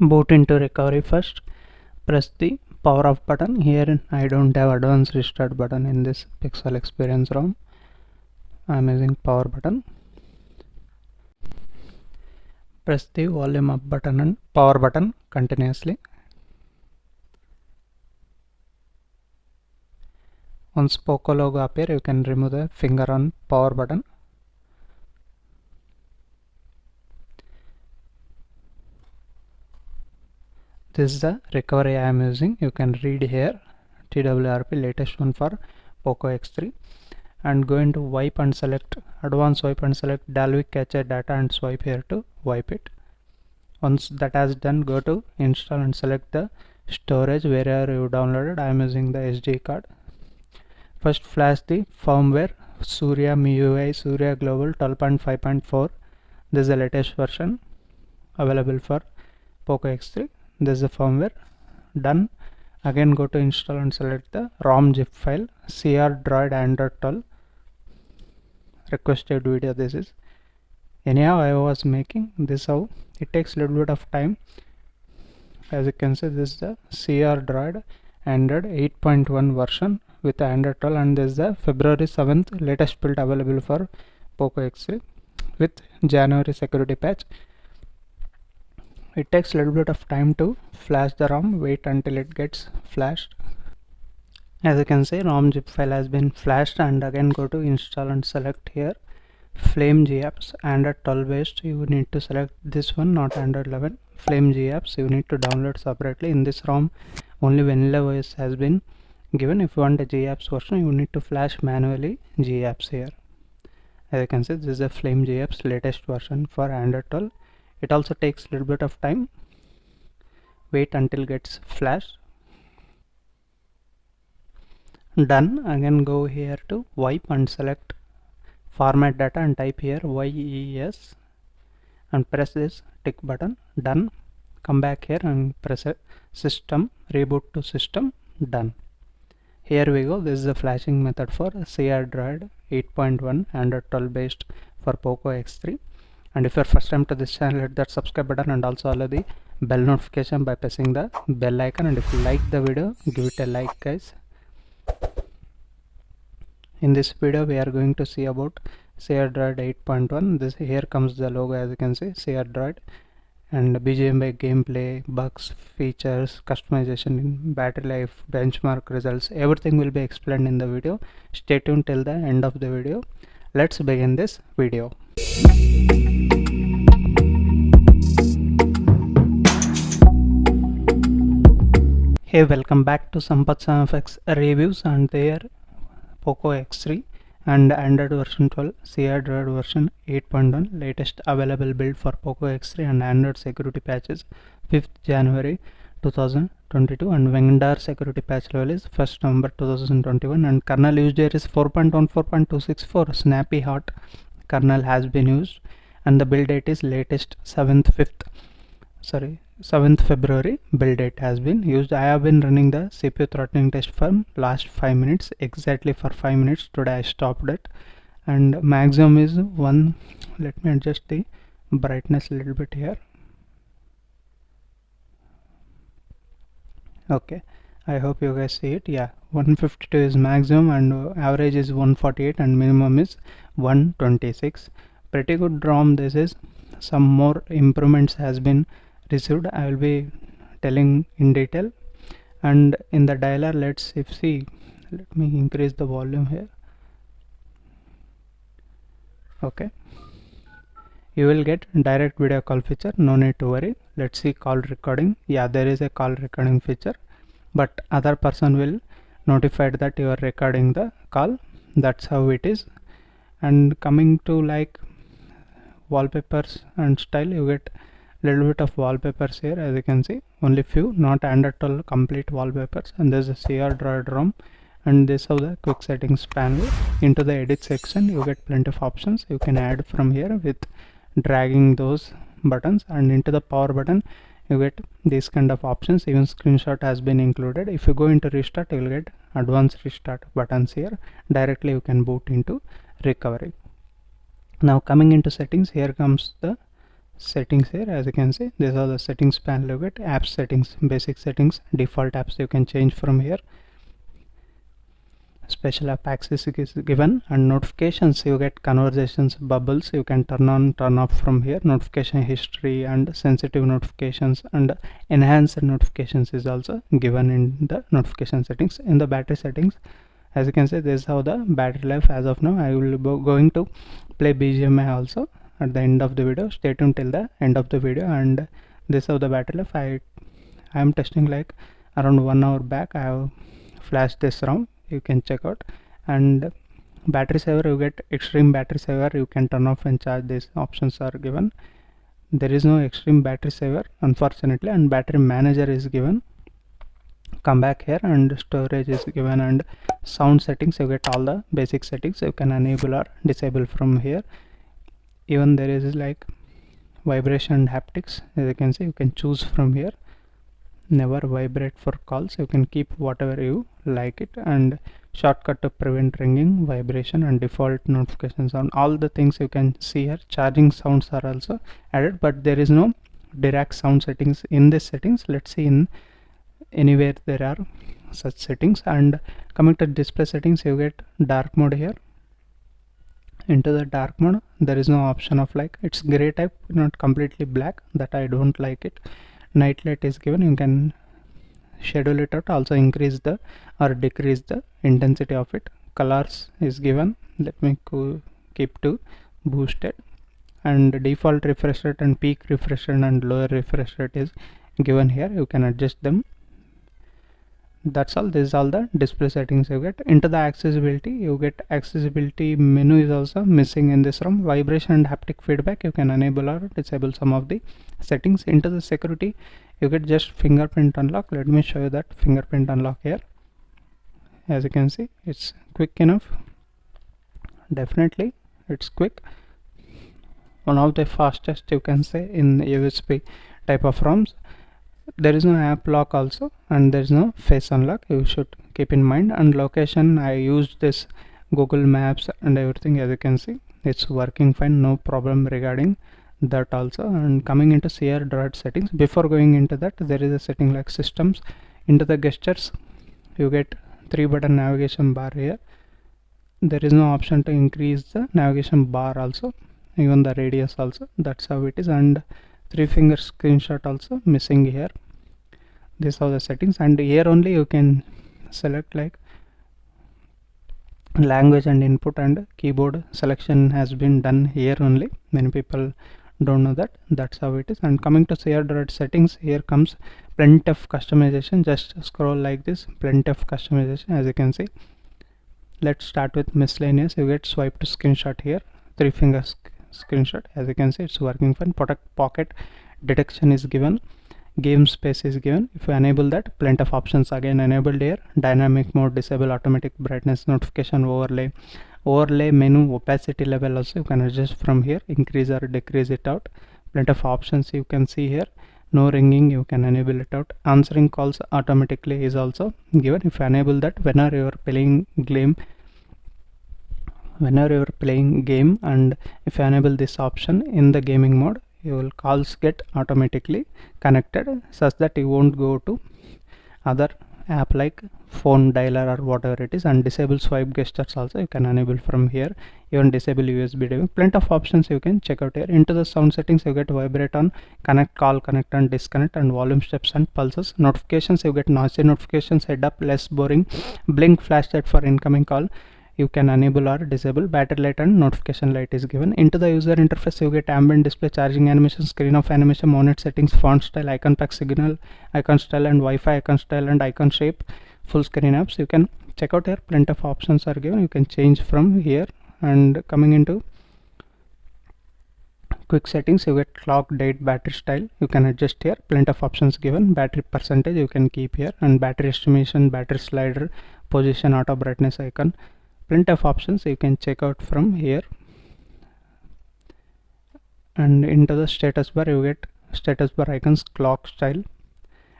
boot into recovery. First press the power off button. Here I don't have advanced restart button in this Pixel Experience ROM. I am using power button. Press the volume up button and power button continuously. Once Poco logo appear, you can remove the finger on power button. This is the recovery I am using. You can read here TWRP latest one for Poco X3, and go into wipe and select advanced wipe and select Dalvik cache data and swipe here to wipe it. Once that has done, go to install and select the storage wherever you downloaded. I am using the SD card. First flash the firmware Surya MIUI Surya Global 12.5.4. This is the latest version available for Poco X3. This is the firmware. Done. Again go to install and select the ROM zip file CrDroid Android 12 requested video. This is anyhow I was making this. How it takes a little bit of time. As you can see, this is the CrDroid Android 8.1 version with Android 12, and this is the February 7th latest build available for Poco X3 with January security patch. It takes a little bit of time to flash the ROM. Wait until it gets flashed. As you can see, ROM zip file has been flashed, and again go to install and select here Flame GApps Android 12 based. You need to select this one, not Android 11. Flame GApps you need to download separately. In this ROM only vanilla OS has been given. If you want a GApps version, you need to flash manually GApps here. As you can see, this is a Flame GApps latest version for Android 12. It also takes a little bit of time. Wait until it gets flashed. Done. Again go here to wipe and select format data and type here YES and press this tick button. Done. Come back here and press system, reboot to system. Done. Here we go. This is the flashing method for CrDroid 8.1 Android 12 based for Poco X3. And if you're first time to this channel, hit that subscribe button and also allow the bell notification by pressing the bell icon. And if you like the video, give it a like, guys. In this video we are going to see about CrDroid 8.1. This here comes the logo, as you can see, CrDroid, and BGMI gameplay, bugs, features, customization, battery life, benchmark results, everything will be explained in the video. Stay tuned till the end of the video. Let's begin this video. Hey, welcome back to Sampath reviews, and there Poco X3 and Android version 12, CrDroid version 8.1 latest available build for Poco X3 and Android security patches 5th January 2022, and vendor security patch level is 1st November 2021, and kernel used here is 4.14.264 Snappy Hot kernel has been used, and the build date is latest 7th February build date has been used. I have been running the CPU throttling test for last 5 minutes, exactly for 5 minutes. Today I stopped it, and maximum is 1. Let me adjust the brightness a little bit here. Okay, I hope you guys see it. Yeah, 152 is maximum, and average is 148, and minimum is 126. Pretty good ROM. This is some more improvements has been received. I will be telling in detail. And in the dialer, let's see, let me increase the volume here. Okay, you will get direct video call feature, no need to worry. Let's see call recording. Yeah, there is a call recording feature, but other person will notified that you are recording the call. That's how it is. And coming to like wallpapers and style, you get little bit of wallpapers here. As you can see, only few, not Android 12 complete wallpapers. And there's a CrDroid ROM, and this is the quick settings panel. Into the edit section you get plenty of options you can add from here with dragging those buttons, and into the power button you get these kind of options. Even screenshot has been included. If you go into restart, you will get advanced restart buttons here. Directly you can boot into recovery. Now coming into settings, here comes the settings here. As you can see, these are the settings panel. You get app settings, basic settings, default apps you can change from here. Special app access is given, and notifications you get conversations, bubbles you can turn on, turn off from here. Notification history and sensitive notifications and enhanced notifications is also given in the notification settings. In the battery settings, as you can see, this is how the battery life as of now. I will be going to play BGMI also at the end of the video. Stay tuned till the end of the video. And this is how the battery life. I am testing like around 1 hour back. I have flashed this round, you can check out. And battery saver, you get extreme battery saver, you can turn off and charge. These options are given. There is no extreme battery saver unfortunately, and battery manager is given. Come back here and storage is given, and sound settings you get all the basic settings you can enable or disable from here. Even there is like vibration and haptics, as you can see, you can choose from here. Never vibrate for calls, you can keep whatever you like it, and shortcut to prevent ringing, vibration, and default notification sound. All the things you can see here. Charging sounds are also added, but there is no direct sound settings in this settings. Let's see in anywhere there are such settings. And coming to display settings, you get dark mode here. Into the dark mode, there is no option of like, it's gray type, not completely black, that I don't like it. Night light is given, you can schedule it out, also increase the or decrease the intensity of it. Colors is given, let me keep to boosted, and default refresh rate and peak refresh rate and lower refresh rate is given here, you can adjust them. That's all. This is all the display settings you get. Into the accessibility, you get accessibility menu is also missing in this room. Vibration and haptic feedback, you can enable or disable some of the settings. Into the security, you get just fingerprint unlock. Let me show you that fingerprint unlock here. As you can see, it's quick enough. Definitely it's quick, one of the fastest you can say in USB type of ROMs. There is no app lock also, and there is no face unlock, you should keep in mind. And location, I used this Google Maps and everything, as you can see it's working fine, no problem regarding that also. And coming into CrDroid settings, before going into that, there is a setting like systems. Into the gestures, you get 3-button navigation bar here. There is no option to increase the navigation bar also, even the radius also. That's how it is. And 3-finger screenshot also missing here. These are the settings, and here only you can select like language and input, and keyboard selection has been done here only. Many people don't know that. That's how it is. And coming to CrDroid settings, here comes plenty of customization. Just scroll like this, plenty of customization, as you can see. Let's start with miscellaneous. You get swipe to screenshot here, 3-finger screenshot, as you can see it's working fine. Pocket detection is given, game space is given. If you enable that, plenty of options again enabled here. Dynamic mode, disable automatic brightness, notification overlay menu, opacity level also you can adjust from here, increase or decrease it out. Plenty of options you can see here. No ringing, you can enable it out. Answering calls automatically is also given. If you enable that, whenever you are playing game, and if you enable this option in the gaming mode, your calls get automatically connected, such that you won't go to other app like phone dialer or whatever it is. And disable swipe gestures also you can enable from here. Even disable USB diving. Plenty of options you can check out here. Into the sound settings, you get vibrate on, connect, call, connect and disconnect, and volume steps and pulses. Notifications, you get noisy notifications, head up, less boring, blink, flashlight for incoming call, you can enable or disable. Battery light and notification light is given. Into the user interface, you get ambient display, charging animation, screen off animation, monitor settings, font style, icon pack, signal icon style, and Wi-Fi icon style, and icon shape, full screen apps. You can check out here, plenty of options are given, you can change from here. And coming into quick settings, you get clock, date, battery style, you can adjust here. Plenty of options given. Battery percentage you can keep here, and battery estimation, battery slider, position, auto brightness icon. Plenty of options you can check out from here. And into the status bar, you get status bar icons, clock style,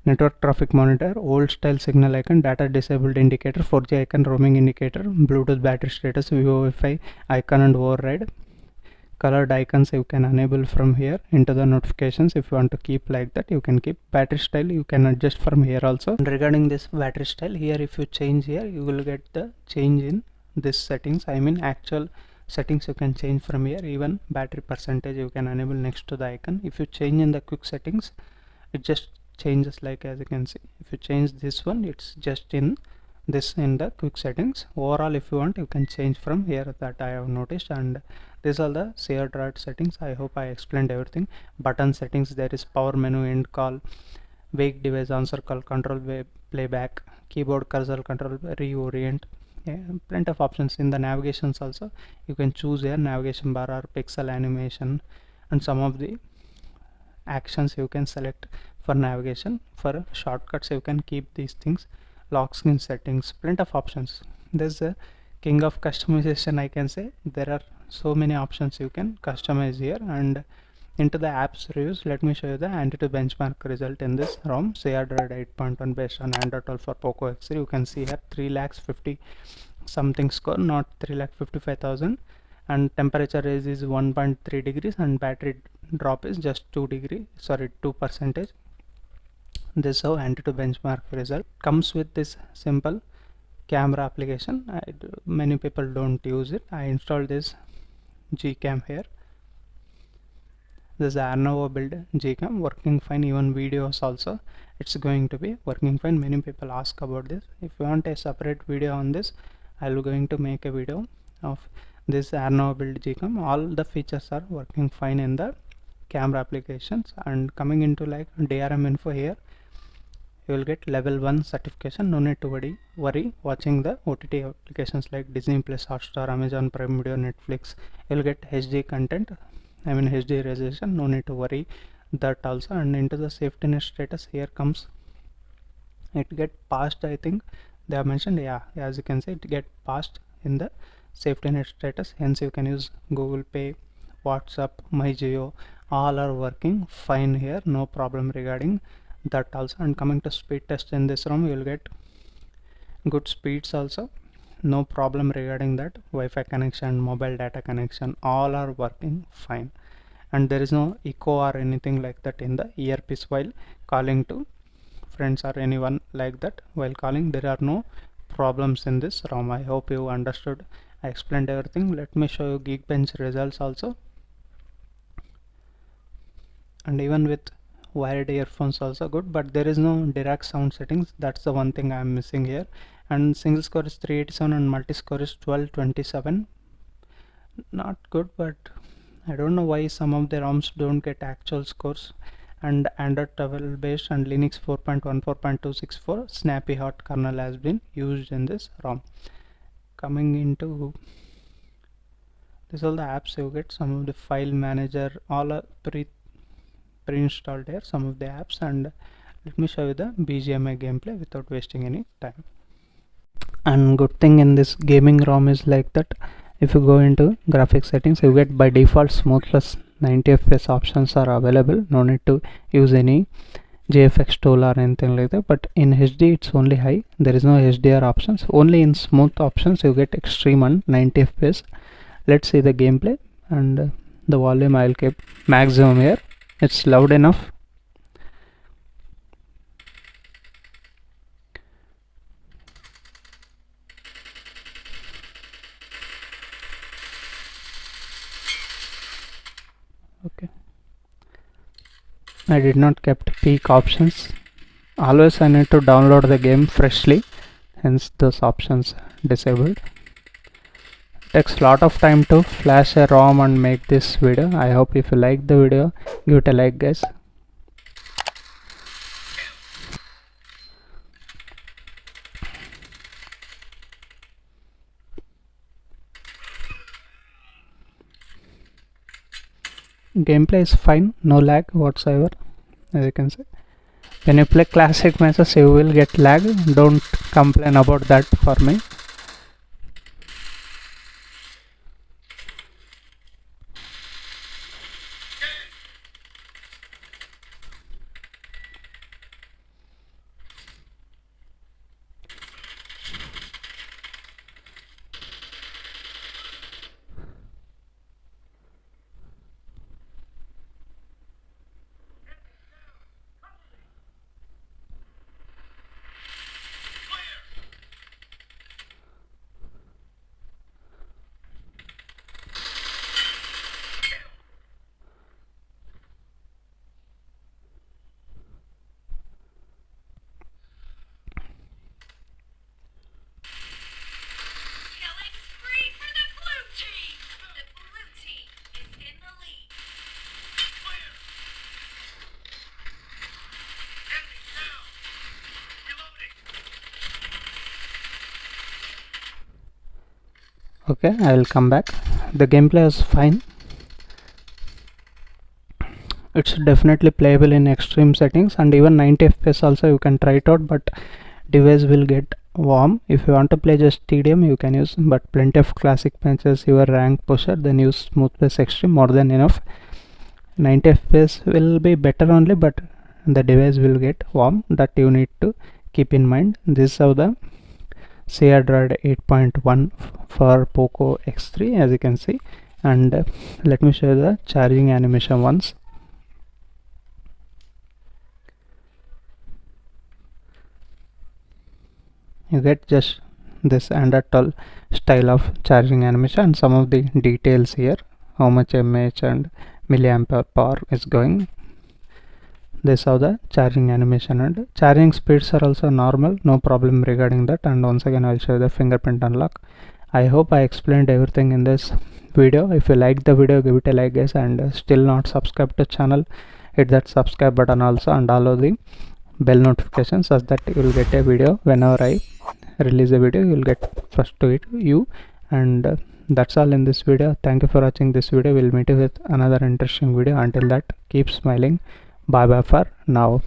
network traffic monitor, old style signal icon, data disabled indicator, 4G icon, roaming indicator, Bluetooth battery status, Wi-Fi icon and override, colored icons you can enable from here into the notifications. If you want to keep like that, you can keep. Battery style you can adjust from here also. And regarding this battery style, here if you change here, you will get the change in this settings. I mean actual settings you can change from here. Even battery percentage you can enable next to the icon. If you change in the quick settings, it just changes, like as you can see. If you change this one, it's just in this in the quick settings. Overall, if you want, you can change from here, that I have noticed. And these are the CrDroid settings. I hope I explained everything. Button settings, there is power menu, end call, wake device, answer call, control playback, keyboard cursor control, reorient. Yeah, plenty of options. In the navigations also you can choose here navigation bar or pixel animation, and some of the actions you can select for navigation. For shortcuts you can keep these things. Lock screen settings, plenty of options. There's a king of customization, I can say. There are so many options you can customize here. And into the apps reviews, let me show you the Antutu benchmark result in this ROM CrDroid 8.1 based on Android 12 for Poco X3. You can see here 3,50,000 something score, not 3,55,000. And temperature range is 1.3 degrees and battery drop is just 2%. This is how Antutu benchmark result comes with this simple camera application. Many people don't use it. I installed this Gcam here. This is Arnovo build Gcam, working fine. Even videos also it's going to be working fine. Many people ask about this. If you want a separate video on this, I'm going to make a video of this Arnovo build Gcam. All the features are working fine in the camera applications. And coming into like DRM info, here you will get level 1 certification. No need to worry watching the OTT applications like Disney Plus, Hotstar, Amazon Prime Video, Netflix. You will get HD content, I mean HD resolution. No need to worry that also. And into the Safetynet status, here comes it get passed, I think they have mentioned. Yeah, as you can see, it get passed in the Safetynet status. Hence you can use Google Pay, WhatsApp, MyGeo, all are working fine here. No problem regarding that also. And coming to speed test, in this ROM you will get good speeds also. No problem regarding that. Wi-Fi connection, mobile data connection, all are working fine. And there is no echo or anything like that in the earpiece while calling to friends or anyone like that. While calling, there are no problems in this ROM. I hope you understood. I explained everything. Let me show you Geekbench results also. And even with wired earphones also good, but there is no direct sound settings. That's the one thing I am missing here. And single score is 387 and multi score is 1227. Not good, but I don't know why some of the ROMs don't get actual scores. And Android 12 based and Linux 4.1 4.264 Snappy Hot kernel has been used in this ROM. Coming into this, all the apps you get, some of the file manager, all are pre-installed here, some of the apps. And let me show you the BGMI gameplay without wasting any time. And good thing in this gaming ROM is like that, if you go into graphics settings, you get by default smooth plus 90fps options are available. No need to use any JFX tool or anything like that. But in HD it's only high, there is no HDR options. Only in smooth options you get extreme and 90fps. Let's see the gameplay. And the volume I'll keep maximum here. It's loud enough. Okay, I did not kept peak options. Always I need to download the game freshly, hence those options disabled. Takes lot of time to flash a ROM and make this video. I hope if you like the video, give it a like, guys. Gameplay is fine, no lag whatsoever, as you can see. When you play classic matches you will get lag. Don't complain about that for me. Okay, I will come back. The gameplay is fine. It's definitely playable in extreme settings, and even 90 fps also you can try it out, but device will get warm. If you want to play just TDM you can use, but plenty of classic matches, your rank pusher, then use smooth plus extreme, more than enough. 90 fps will be better only, but the device will get warm. That you need to keep in mind. This is how the CrDroid 8.1 for Poco X3, as you can see. And let me show you the charging animation once. You get just this Neanderthal style of charging animation and some of the details here, how much mAh and milliampere power is going. This is how the charging animation, and charging speeds are also normal, no problem regarding that. And once again I'll show you the fingerprint unlock. I hope I explained everything in this video. If you like the video, give it a like guys, and still not subscribed to channel, hit that subscribe button also, and allow the bell notifications such that you will get a video whenever I release a video. You will get first to it you. And that's all in this video. Thank you for watching this video. We'll meet you with another interesting video. Until that, keep smiling. Bye bye for now.